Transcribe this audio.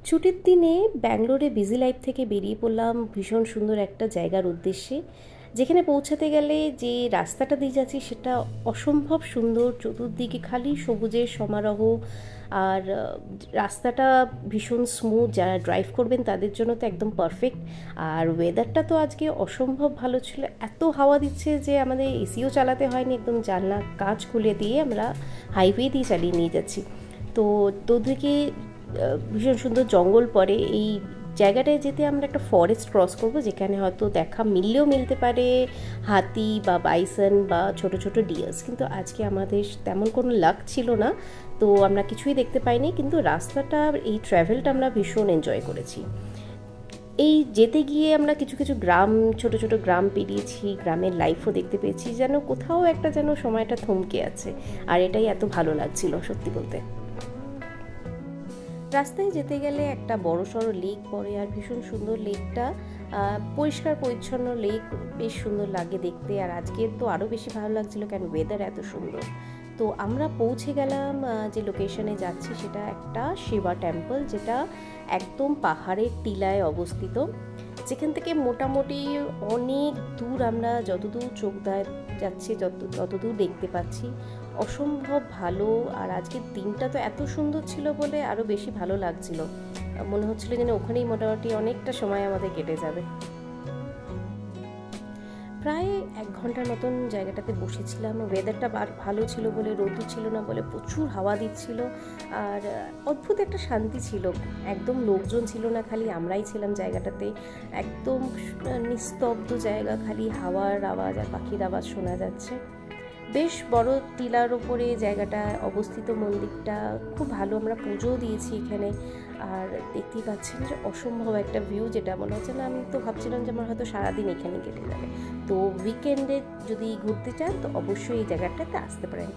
ছুটির দিনে ব্যাঙ্গালোরে বিজি লাইফ থেকে বেরিয়ে পড়লাম ভীষণ সুন্দর একটা জায়গার উদ্দেশ্যে, যেখানে পৌঁছাতে গেলে যে রাস্তাটা দিয়ে যাচ্ছি সেটা অসম্ভব সুন্দর। চতুর্দিকে খালি সবুজের সমারোহ, আর রাস্তাটা ভীষণ স্মুথ। যারা ড্রাইভ করবেন তাদের জন্য তো একদম পারফেক্ট। আর ওয়েদারটা তো আজকে অসম্ভব ভালো ছিল, এত হাওয়া দিচ্ছে যে আমাদের এসিও চালাতে হয়নি, একদম জানলা কাঁচ খুলে দিয়ে আমরা হাইওয়ে দিয়ে চালিয়ে নিয়ে যাচ্ছি। তো দুদিকে ভীষণ সুন্দর জঙ্গল পড়ে। এই জায়গাটায় যেতে আমরা একটা ফরেস্ট ক্রস করব, যেখানে হয়তো দেখা মিললেও মিলতে পারে হাতি বা বাইসন বা ছোট ছোট ডিয়ার্স, কিন্তু আজকে আমাদের তেমন কোনো লাক ছিল না, তো আমরা কিছুই দেখতে পাইনি। কিন্তু রাস্তাটা, এই ট্র্যাভেলটা আমরা ভীষণ এনজয় করেছি। এই যেতে গিয়ে আমরা কিছু কিছু গ্রাম, ছোট ছোট গ্রাম পেরিয়েছি, গ্রামের লাইফও দেখতে পেয়েছি, যেন কোথাও একটা যেন সময়টা থমকে আছে। আর এটাই এত ভালো লাগছিল সত্যি বলতে। রাস্তায় যেতে গেলে একটা বড় সড়ো লেক পড়ে, আর ভীষণ সুন্দর লেকটা, পরিষ্কার পরিচ্ছন্ন লেক, বেশ সুন্দর লাগে দেখতে। আর আজকে তো আরও বেশি ভালো লাগছিল, কেন ওয়েদার এত সুন্দর। তো আমরা পৌঁছে গেলাম যে লোকেশনে যাচ্ছি, সেটা একটা শিবা টেম্পল, যেটা একদম পাহাড়ের টিলায় অবস্থিত, যেখান থেকে মোটামুটি অনেক দূর, আমরা যতদূর চোখ দেয় যাচ্ছে ততদূর দেখতে পাচ্ছি। অসম্ভব ভালো। আর আজকের দিনটা তো এত সুন্দর ছিল বলে আরও বেশি ভালো লাগছিল, মনে হচ্ছিল যেন ওখানেই মোটামুটি অনেকটা সময় আমাদের কেটে যাবে। প্রায় 1 ঘন্টার মতন জায়গাটাতে বসেছিলাম। ওয়েদারটা ভালো ছিল বলে, রোদও ছিল না বলে, প্রচুর হাওয়া দিচ্ছিল, আর অদ্ভুত একটা শান্তি ছিল। একদম লোকজন ছিল না, খালি আমরাই ছিলাম জায়গাটাতে। একদম নিস্তব্ধ জায়গা, খালি হাওয়ার আওয়াজ আর পাখির আওয়াজ শোনা যাচ্ছে। বেশ বড় টিলার ওপরে জায়গাটা অবস্থিত, মন্দিরটা খুব ভালো। আমরা পুজোও দিয়েছি এখানে। আর দেখতেই পাচ্ছেন যে অসম্ভব একটা ভিউ, যেটা মনে হচ্ছে না, আমি তো ভাবছিলাম যে আমার হয়তো সারাদিন এখানে কেটে যাবে। তো উইকেন্ডে যদি ঘুরতে চান তো অবশ্যই এই জায়গাটাতে আসতে পারেন।